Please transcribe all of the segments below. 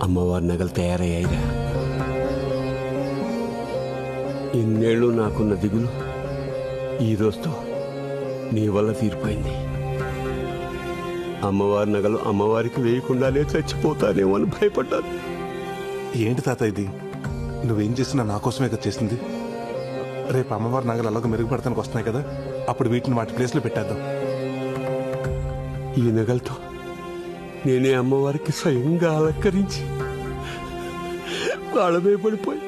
అమ్మవారి నగలు తయారయ్యాయిరా. ఇన్నేళ్ళు నాకున్న దిగులు ఈ రోజుతో నీ వల్ల తీరిపోయింది. అమ్మవారి నగలు అమ్మవారికి వేయకుండానే చచ్చిపోతానేమో అని భయపడ్డాను. ఏంటి తాత ఇది? నువ్వేం చేసినా నా కోసమే కదా చేసింది. రేపు అమ్మవారి నగలు అలాగ మెరుగుపడతానికి వస్తున్నాయి కదా, అప్పుడు వీటిని వాటి ప్లేస్లో పెట్టేద్దాం. ఈ నగలతో నేనే అమ్మవారికి స్వయంగా అలంకరించి వాళ్ళమే పడిపోయి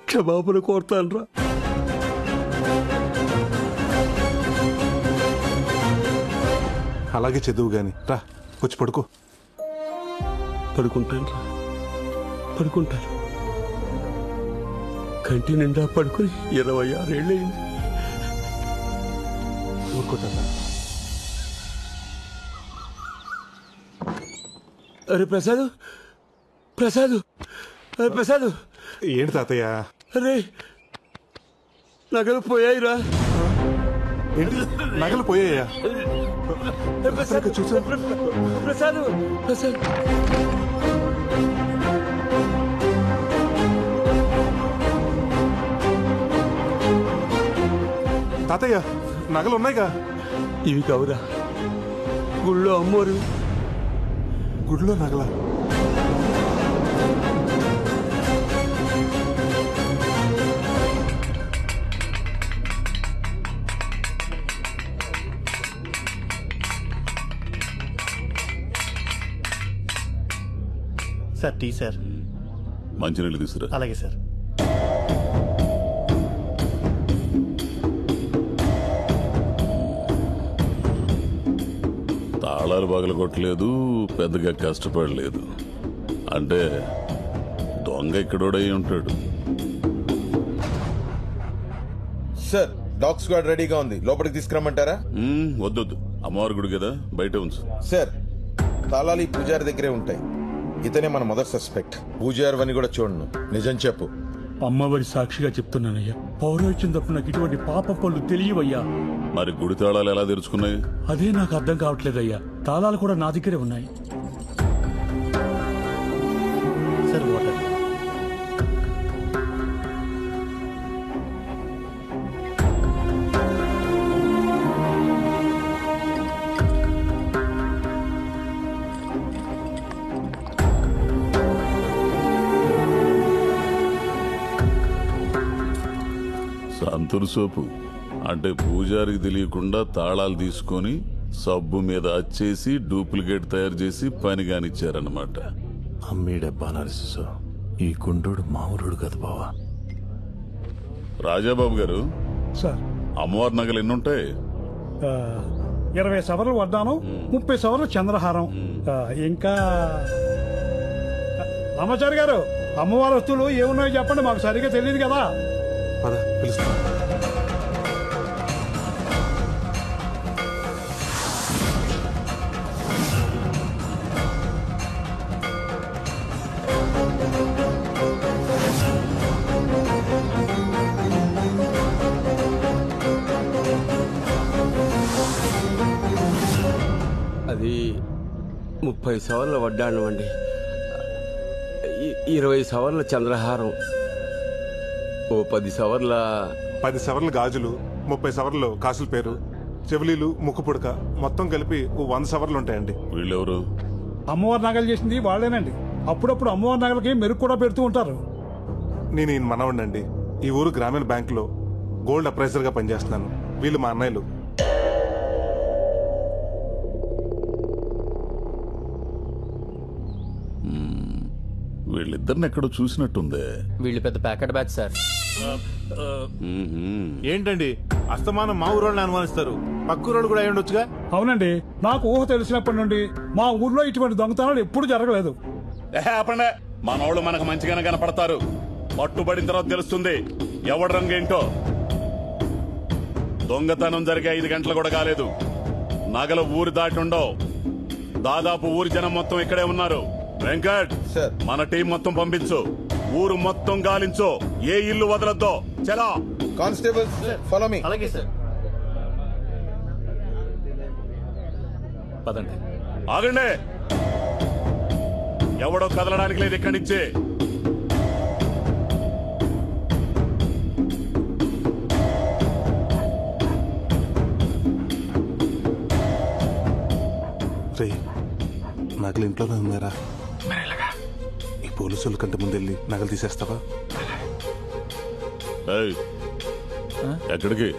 క్షమాపణ కోరుతాను రా. అలాగే చదువు గాని రా, వచ్చి పడుకో. పడుకుంటాను రా, పడుకుంటాను. కంటి నిండా పడుకొని 26 ఏళ్ళయింది. ఊరుకోతా. అరే ప్రసాద్, ప్రసాద్, అరే ప్రసాద్. ఏంటి తాతయ్య? అరే నగలు పోయాయిరా. ఏంటి నగలు పోయాయా? చూసా ప్రసాద్, ప్రసాద్. తాతయ్య నగలు ఉన్నాయిగా? ఇవి కావురా, గుళ్ళో అమ్మోరు. గుడిలో నగల? Sir tea sir. మంచినీళ్ళు తీసుకురా. అలాగే సార్. తాళాలు పగలగొట్టలేదు, పెద్దగా కష్టపడలేదు. అంటే దొంగ ఇక్కడోడై ఉంటాడు. సార్ డాగ్ స్క్వాడ్ రెడీగా ఉంది, లోపలికి తీసుకురమ్మంటారా? వద్దొద్దు, అమ్మవారి గుడి కదా, బయట ఉంచు. సార్ తాళాలు ఈ పూజారి దగ్గరే ఉంటాయి. ఇతనే మన మొదటి సస్పెక్ట్. పూజారి అని కూడా చూడను. నిజం చెప్పు. అమ్మవారి సాక్షిగా చెప్తున్నానయ్యా, పౌరోహిత్యం తప్ప నాకు ఇటువంటి పాప పనులు తెలియవయ్యా. మరి గుడి తాళాలు ఎలా తెరుచుకున్నాయి? అదే నాకు అర్థం కావట్లేదయ్యా. తాళాలు కూడా నా దగ్గరే ఉన్నాయి. Sir water. సంతూర్ సోపు అంటే పూజారికి తెలియకుండా తాళాలు తీసుకొని సబ్బు మీద అచ్చేసి డూప్లికేట్ తయారు చేసి పని కానిచ్చారన్నమాట. అమ్మీడబ్బా నరసింహ, ఈ గుండోడు మామూలుడు కదా బావా. రాజాబాబు గారు సార్, అమ్మవారి నగలు ఎన్నుంటాయి? 20 సవర్లు వడ్డాను, 30 సవర్లు చంద్రహారం, ఇంకా రామాచారి గారు అమ్మవారి వస్తువులు ఏమున్నాయో చెప్పండి, మాకు సరిగ్గా తెలియదు కదా. పద పిలుస్తా. అది 30 సవర్ల వడ్డాణం అండి, 20 సవర్ల చంద్రహారం, ఓ 10 సవర్ల 10 సవర్లు గాజులు, 30 సవర్లు కాసుల పేరు, చెవులీలు, ముక్కు పుడక, మొత్తం కలిపి 100 సవర్లు ఉంటాయండి. వీళ్ళెవరు? అమ్మవారి నగలు చేసింది వాళ్ళేనండి. అప్పుడప్పుడు అమ్మవారి నగలకి మెరుగు కూడా పెడుతూ ఉంటారు. నేను ఈయన మనవడినండి. ఈ ఊరు గ్రామీణ బ్యాంకులో గోల్డ్ అప్రైజర్ గా పనిచేస్తున్నాను. వీళ్ళు మా అన్నయ్యలు. వీళ్ళిద్దరిని ఎక్కడో చూసినట్టుందే. వీళ్ళు పెద్ద ప్యాకెట్ బ్యాచ్ సార్. ఏంటండి అస్తమానం మా ఊరోళ్ళని అనుమానిస్తారు? పక్కూరోళ్ళు కూడా అయి ఉండొచ్చుగా. అవునండి, నాకు ఊహ తెలిసినప్పటి నుండి మా ఊర్లో ఇటువంటి దొంగతనాలు ఎప్పుడు జరగలేదు. మనోళ్ళు మనకు మంచిగానే కనపడతారు, పట్టుబడిన తర్వాత తెలుస్తుంది ఎవడి రంగు ఏంటో. దొంగతనం జరిగే 5 గంటలు కూడా కాలేదు. నగలు ఊరి దాటి ఉండవు. దాదాపు ఊరి జనం మొత్తం ఇక్కడే ఉన్నారు. వెంకట్ సార్, మన టీం మొత్తం పంపించు, ఊరు మొత్తం గాలించు, ఏ ఇల్లు వదలొద్దు. చలా కానిస్టేబుల్ ఫాలో మీ. అలాగే సార్. పదండి. ఆగండి, ఎవడో కదలడానికి లేదు ఇక్కడి నుంచి. రే నగలు ఇంట్లోనే ఉన్నారా? ఈ పోలీసుల కంటే ముందు వెళ్ళి నగలు తీసేస్తావా? ఏయ్, ఎక్కడికి?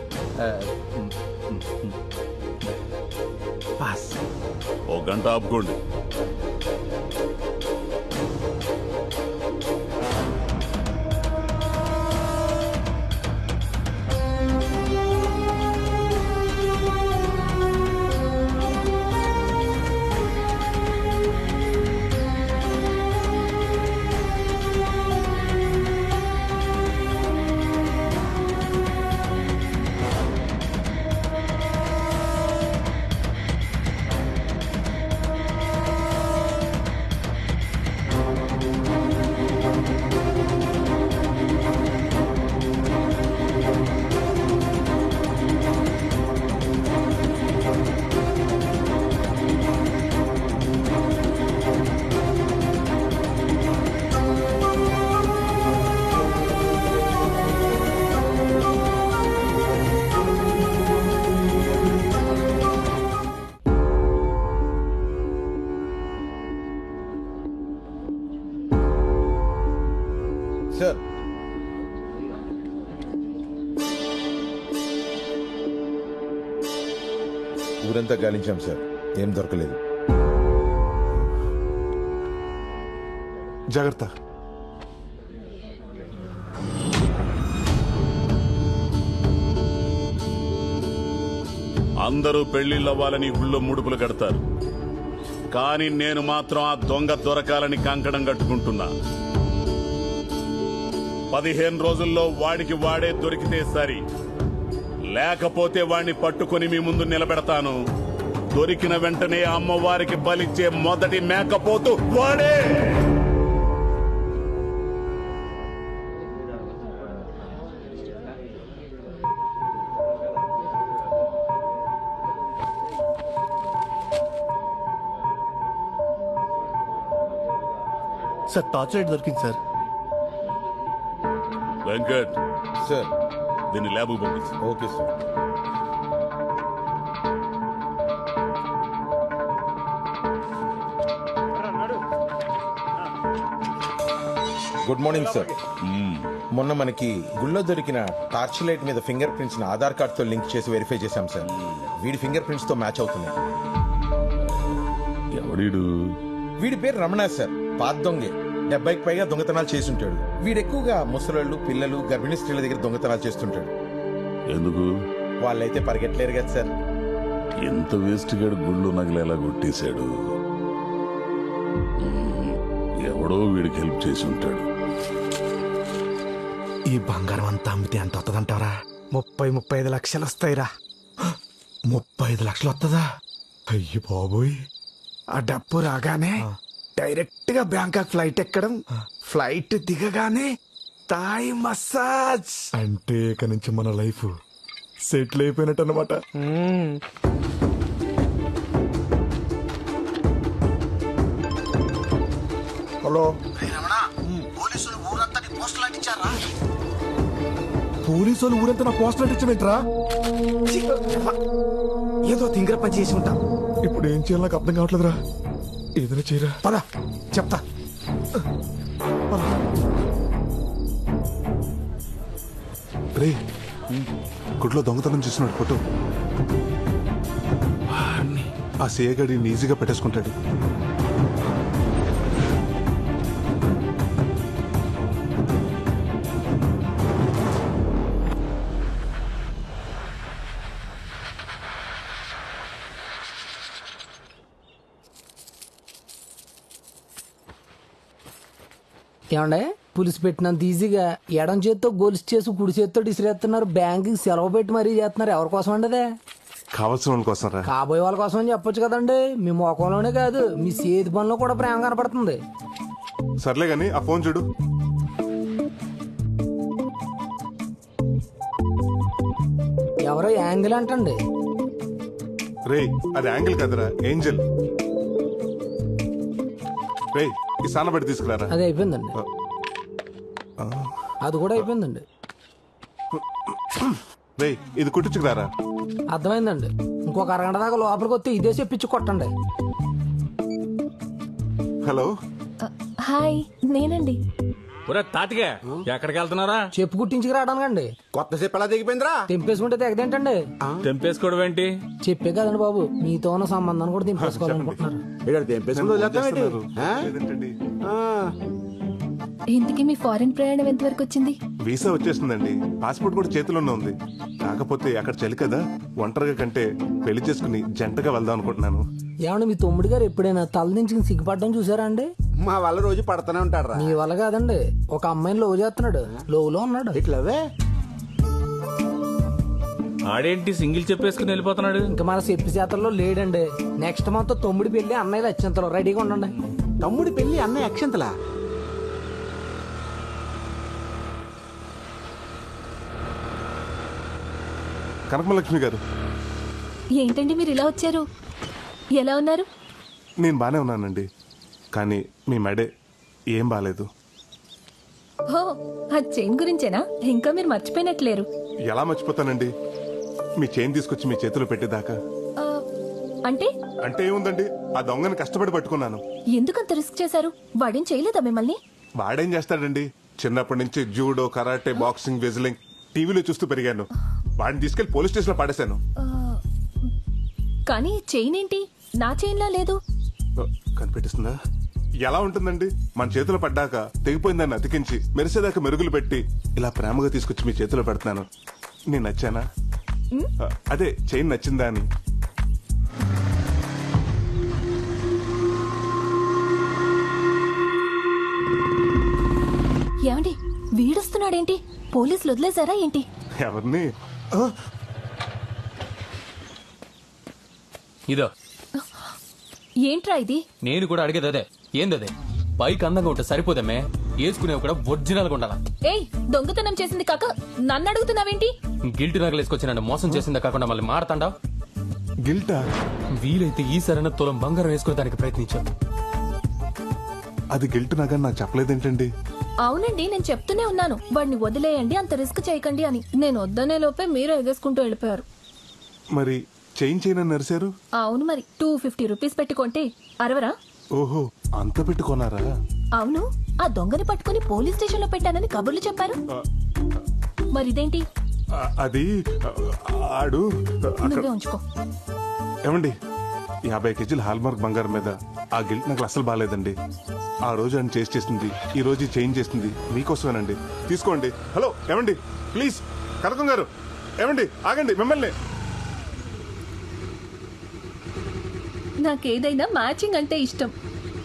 ఓ గంట ఆపుకోండి. సార్ ఊరంతా గాలించాం సార్, ఏం దొరకలేదు. జాగ్రత్త. అందరూ పెళ్లిళ్ళవ్వాలని గుళ్ళో ముడుపులు కడతారు, కానీ నేను మాత్రం ఆ దొంగ దొరకాలని కంకణం కట్టుకుంటున్నా. 15 రోజుల్లో వాడికి వాడే దొరికితే సరి, లేకపోతే వాడిని పట్టుకొని మీ ముందు నిలబెడతాను. దొరికిన వెంటనే అమ్మవారికి బలిచ్చే మొదటి మేకపోతు వాడే. సార్ టార్చ్ లైట్ దొరికింది సార్. వెంకట్, సార్ దీన్ని ల్యాబ్ పంపించు. Okay sir. Good morning sir. మొన్న మనకి గుళ్ళో దొరికిన టార్చ్ లైట్ మీద ఫింగర్ ప్రింట్స్ ఆధార్ కార్డ్ తో లింక్ చేసి వెరిఫై చేశాం సార్. వీడి ఫింగర్ ప్రింట్స్ తో మ్యాచ్ అవుతున్నాయి. ఎవడీడు? వీడి పేరు రమణ సార్, పాత దొంగే. 70కి పైగా దొంగతనాలు చేస్తుంటాడు. వీడు ఎక్కువగా ముసలోళ్ళు, పిల్లలు, గర్భిణీ స్త్రీల దగ్గర దొంగతనాలు చేస్తుంటాడు. ఎందుకు? వాళ్ళైతే పరిగెట్టలేరు కదా సార్. ఎంత వేస్ట్ గాడు గుళ్ళు నగలేలా కొట్టేశాడు. ఎవడో వీడికి హెల్ప్ చేసి ఉంటాడు. ఈ బంగారం అంతా అమ్మితే ఎంత వస్తుందంటారా? 30-35 లక్షలు వస్తాయిరా. 35 లక్షలు వస్తుందా? అయ్యి బాబోయ్. ఆ డబ్బు రాగానే డైరెక్ట్ గా బ్యాంకాక్ ఫ్లైట్ ఎక్కడం, ఫ్లైట్ దిగగానే థాయ్ మసాజ్. అంటే ఇక నుంచి మన లైఫ్ సెటిల్ అయిపోయినట్టు అన్నమాట. హలో, పోలీసు వాళ్ళు ఊరంతా నా పోస్టర్ అంటించమేంట్రా? ఏదో తింగర పని చేసి ఉంటా. ఇప్పుడు ఏం చేయాలి నాకు అర్థం కావట్లేదురా. ఏదైనా చేయరా. పద చెప్తా. రే, గుడ్లో దొంగతనం చేసినాడు ఫోటో. ఆ సేయగాడిని ఈజీగా పెట్టేసుకుంటాడు. ఏమండే, పులిసి పెట్టినంత ఈజీగా ఎడం చేత్తో గొలుసు చేసి కుడి చేత్తో ఇసిరేస్తున్నారు. బ్యాంకుకి సెలవు పెట్టి మరీ చేస్తున్నారు. ఎవరి కోసం అండి అదే? కావాల్సిన వాళ్ళ కోసం రా. కాబోయే వాళ్ళ కోసం అని చెప్పొచ్చు కదండి. మీ మొఖంలోనే కాదు, మీ చేతి పనిలో కూడా ప్రేమ కనపడుతుంది. సర్లే గాని ఆ ఫోన్ చూడు. ఎవరో యాంగిల్ అంటండి. రే అది యాంగిల్ కదరా, ఏంజల్. రే ఈ సానబడి తీసుకురారా. అది అయిపోయిందండి. అది కూడా అయిపోయిందండి. రే ఇది కుట్టించుకురారా. అర్థమైందండి. ఇంకొక అరగంట దాకా లోపలికి వస్తే ఇదే చెప్పించి కొట్టండి. హలో, హాయ్, నేనండి. తాతిగా ఎక్కడికి వెళ్తున్నారా? చెప్పు కుట్టించుకు రావడానికండి. కొత్త చెప్పు ఎలా దిగిపోయిందిరా? తెంపేసుకుంటే తెగదేంటండి? తెంపేసుకోవడం ఏంటి? చెప్పే కదండి బాబు, మీతో ఉన్న సంబంధాన్ని కూడా తెంపేసుకోవాలనుకుంటున్నారు. లేదంటండి. ఇంతకీ మీ ఫారెన్ ప్రయాణం ఎంతవరకు వచ్చింది? వీసా వచ్చేసిందండి, పాస్పోర్ట్ కూడా చేతిలోనే ఉంది. కాకపోతే అక్కడ చలి కదా, ఒంటరిగా కంటే పెళ్లి చేసుకుని జంటగా వెళ్దాం అనుకుంటున్నాను. ఏమండి మీ తమ్ముడు గారు ఎప్పుడైనా తల నుంచి సిగ్గుపడడం చూసారా అండి? మా వల్ల రోజు పడుతూనే ఉంటాడు. మీ వల్ల కాదండి, ఒక అమ్మాయిని లవ్ చేస్తున్నాడు. లోలో ఉన్నాడు. ఇట్లవే ఆడేంటి సింగిల్ చెప్పేసుకుని వెళ్ళిపోతున్నాడు? ఇంకా మన చెప్పి చేతల్లో లేడండి. నెక్స్ట్ మంత్ తమ్ముడి పెళ్లి, అన్నయ్యలు అత్యంతలో రెడీగా ఉండండి. తమ్ముడి పెళ్లి, అన్నయ్య అక్షంతలా? కనకమలక్ష్మి గారు, ఏంటండి మీరు ఇలా వచ్చారు? ఎలా ఉన్నారు? నేను బానే ఉన్నానండి, కానీ మీ మెడే ఏం బాలేదు. ఓ, ఆ చైన్ గురించేనా? ఇంకా మీరు మర్చిపోయినట్లేరు. ఎలా మర్చిపోతానండి, మీ చైన్ తీసుకొచ్చి మీ చేతిలో పెట్టేదాకా. ఆ, అంటే అంటే ఏముందండి, ఆ దొంగని కష్టపడి పట్టుకున్నాను. ఎందుకంత రిస్క్ చేశారు? వాడేం చేయలేదా మిమ్మల్ని? వాడేం చేస్తాడండి, చిన్నప్పటి నుంచి జూడో, కరాటే, బాక్సింగ్, వెజ్లింగ్ టీవీలో చూస్తూ పెరిగాను. వాడిని తీసుకెళ్లి పోలీస్ స్టేషన్ లో పడేశాను. కానీ చైన్ ఏంటి నా చైన్లా లేదు? కనిపెట్టిస్తుందా? ఎలా ఉంటుందండి, మన చేతిలో పడ్డాక తెగిపోయిందాన్ని అతికించి మెరిసేదాకా మెరుగులు పెట్టి ఇలా ప్రేమగా తీసుకొచ్చి మీ చేతిలో పెడుతున్నాను. నేను నచ్చానా? అదే చైన్ నచ్చిందా అని. ఏమండి, వీడొస్తున్నాడేంటి? పోలీసులు వదిలేశారా ఏంటి? ఎవరిని? ఇదో ఏంట్రా ఇది? నేను కూడా అడిగేది అదే. ఏందదే? బైక్ అందంగా ఉంటే సరిపోదమ్మే, వేసుకునేవి కూడా ఒరిజినల్ గా ఉండాలా. ఏయ్, దొంగతనం చేసింది కాక నన్ను అడుగుతున్నావేంటి? గిల్ట్ నగలేసుకొచ్చి నన్ను మోసం చేసిందే కాకుండా మళ్ళీ మారతాండా? గిల్టా? వీలైతే ఈ సరైన తులం బంగారం వేసుకోవడానికి ప్రయత్నించాను. అది గిల్ట్ నగని నాకు చెప్పలేదేంటండి? అవునండి, నేను చెప్తూనే ఉన్నాను వాడిని వదిలేయండి, అంత రిస్క్ చేయకండి అని. నేను వద్దనే లోపే మీరు ఎగేసుకుంటూ వెళ్ళిపోయారు. మరి చైన్ చైన్ అని నరిశారు? అవును, మరి 250 రూపీస్ పెట్టుకుంటే అరవరా? ఓహో, అంత పెట్టుకున్నారా? అవును, ఆ దొంగని పట్టుకుని పోలీస్ స్టేషన్ లో పెట్టానని కబుర్లు చెప్పారు. మరి ఇదేంటి? అది ఆడు నువ్వే ఉంచుకో. ఏమండి, 50 కేజీల హాల్మార్క్ బంగారం మీద ఆ గిల్ట్ నాకు అసలు బాగాలేదండి. ఆ రోజు ఆయన చేసింది, ఈ రోజు చేంజ్ చేసింది మీకోసమేనండి. తీసుకోండి. హలో ఏమండి, ప్లీజ్. కనకం గారు, ఏమండి ఆగండి, మిమ్మల్ని. నాకేదైనా మ్యాచింగ్ అంటే ఇష్టం.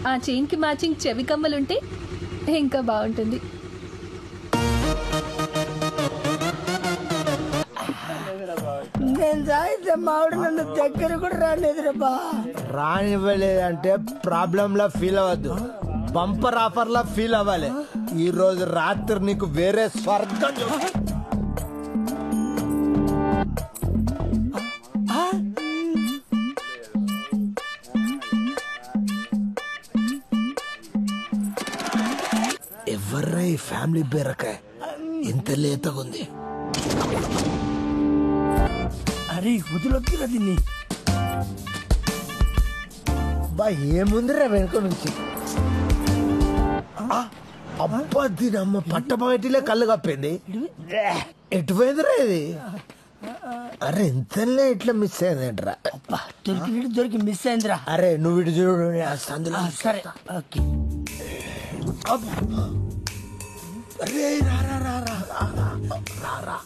ఆ చైన్ కి మ్యాచింగ్ చెవి కమ్మలుంటే ఇంకా బాగుంటుంది. నేను సాయితే మావిడ నన్ను దగ్గర కూడా రాలేదురా. రానివ్వలేదంటే ప్రాబ్లం లా ఫీల్ అవ్వద్దు, బంపర్ ఆఫర్ లా ఫీల్ అవ్వాలి. ఈ రోజు రాత్రి నీకు వేరే స్వర్గం. ఎవర్రా ఈ ఫ్యామిలీ బీరకాయ ఇంత లేతగుంది? అరే వదిలొద్దురా దీన్ని. బా ఏముందిరా వెనుక నుంచి? అబ్బా దీని అమ్మ పట్టపగటిలే కళ్ళు కప్పింది. ఎటుపోయిందిరా ఇది? అరే ఇంతలే ఇట్లా మిస్ అయిందేంట్రా? దొరికి మిస్ అయిందిరా. అరే నువ్వు ఇటు చూడు, అందులో సరే ఓకే. అరే రా రా రా రా రా రా.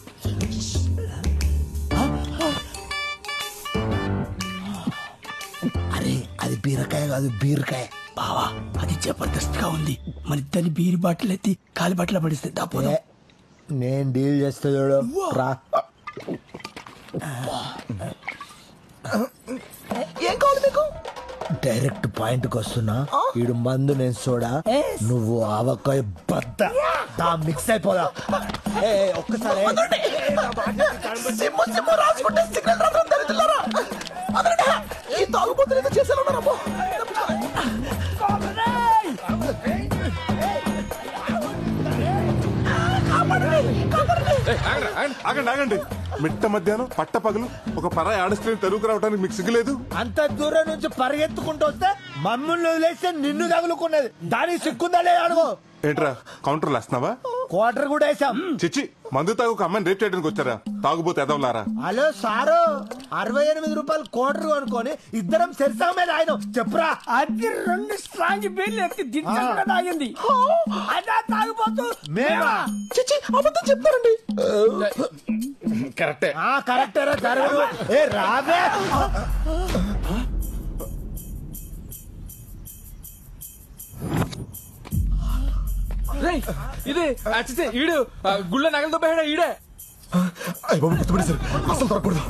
అరే అది బీరకాయ కాదు, బీరకాయ. బావా అది జబర్దస్త్ గా ఉంది. మరి దాన్ని బీరు బాటిల్ ఎత్తి కాలి బాటిల్ పడిస్తే దాపోదా? నేను డీల్ చేస్తా చూడు. రా. ఏం కావాలి మీకు? డైరెక్ట్ పాయింట్ కి వస్తున్నా. ఈడు మందు, నేను సోడా, నువ్వు ఆవకాయ బద్ద. మిక్స్ అయిపోదా? ఒక్కసారి తాగుబోతులు చేసేలా ఉన్నారమ్మో. ఆగండి ఆగండి, మిట్ట మధ్యాహ్నం పట్ట పగలు ఒక పరాయి ఆడస్ట్రీని తరువుకు రావడానికి మీకు సిగ్గులేదు? అంత దూరం నుంచి పరిగెత్తుకుంటూ వస్తే మమ్మల్ని వదిలేస్తే నిన్ను తగులుకున్నది, దానికి సిక్కుందా లేదా అడుగు. ఏంట్రా కౌంటర్లు వేస్తున్నావా? క్వార్టర్ కూడా వేసాం. చిచ్చి, మందు తాగు ఒక అమ్మాయిని రేప్ చేయడానికి వచ్చారా? తాగుబోతే ఎదవలారా. హలో సారు, 68 రూపాయలు క్వార్టర్ అనుకోని ఇద్దరం సెరిసా మీద ఆయన చెప్పురా. అది 2 స్ట్రాంగ్ బీర్లు ఎత్తి దించకుండా తాగింది. అదా తాగిపోతూ మేమా? చిచ్చి అబద్ధం చెప్తారండి. కరెక్టే. కరెక్టరా జరగదు. ఏ రాబే. ఇది ఈడు గుళ్ళ నగలతో పోయాడా ఈడే. అయ్య బాబు గుర్తుపడేశారు, అసలు దొరకకూడదు.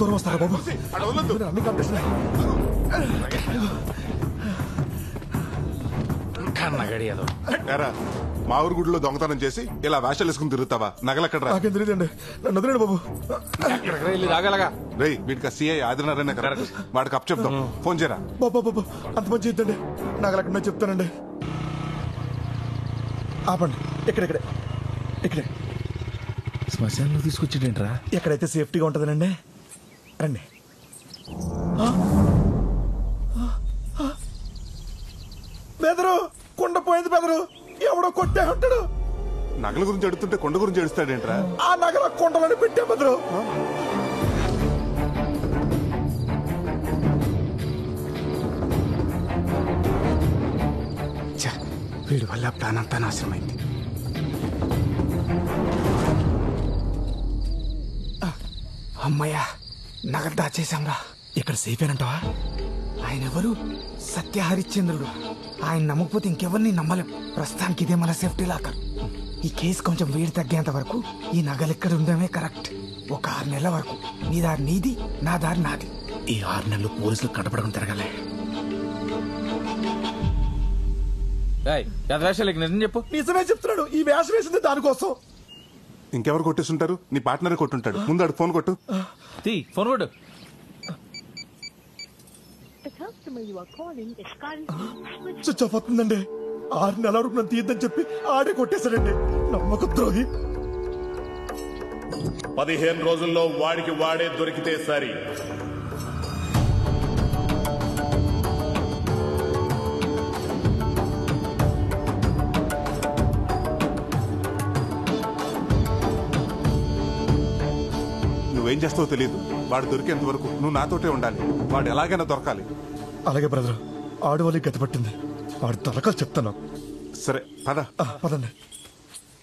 దూరం వస్తారా బాబు? అన్ని కాంపిటీషన్. మా ఊరు గుడిలో దొంగతనం చేసి ఇలా వేషాలు వేసుకుని తిరుగుతావా? నగలెక్కడ? నాకేం తెలియదండి, నన్ను వదిలేండి బాబు. రాగలగా రేయ్, వీటికి సిఐ ఆదినారాయణ కరెక్ట్, వాడికి అప్ చెప్దాం. ఫోన్ చేయరా. బాబా బాబా అంత మంచి చేద్దండి, నగలెక్కడ చెప్తానండి. ఆపండి, ఇక్కడే శ్మశానంలో తీసుకొచ్చేటేంట్రా? ఎక్కడైతే సేఫ్టీగా ఉంటుందనండి. రండి. బెదరు కుండ పోయింది బెదరు, ఎవడో కొట్టే ఉంటాడు. నగల గురించి అడుగుతుంటే కొండ గురించి అడుస్తాడేంట్రా? ఆ నగల కొండలని పెట్టే బెదరు. వీడి వల్ల ప్లాన్ అంతా నాశనమైంది. అమ్మయ్యా, నగలు దాచేశాంరా. ఇక్కడ సేఫ్ ఏనంటావా? ఆయన ఎవరు? సత్య హరిశ్చంద్రుడు. ఆయన నమ్మకపోతే ఇంకెవరిని నమ్మలేం. ప్రస్తుతానికి ఇదే మన సేఫ్టీ లాకర్. ఈ కేసు కొంచెం వేడి తగ్గేంత వరకు ఈ నగలు ఇక్కడ ఉండడమే కరెక్ట్. ఒక 6 నెలల వరకు నీ దారి నీది, నా దారి నాది. ఈ 6 నెలలు పోలీసులు కట్టపడకుండా తిరగలే. నిజం చెప్పు. నిజమే చెప్తున్నాడు, ఈ వేషం వేసింది దానికోసం. ఇంకెవరు కొట్టేస్తుంటారు? నీ పార్ట్నర్ కొట్టుంటాడు. ముందు ఆడు ఫోన్ కొట్టు. ఫోన్ కొట్టు. స్విచ్ ఆఫ్ అవుతుందండి. 6 నెలల వరకు నన్ను తీద్దని చెప్పి ఆడే కొట్టేశాడండి. నమ్మక ద్రోహి. 15 రోజుల్లో వాడికి వాడే దొరికితే సరి. నువ్వేం చేస్తావో తెలియదు. వాడు దొరికేంత వరకు నువ్వు నాతోటే ఉండాలి. వాడు ఎలాగైనా దొరకాలి. అలాగే బ్రదర్, ఆడు వాళ్ళకి గతి పట్టింది. వాడు తలకాలు చెప్తాను. సరే పద. పదండి.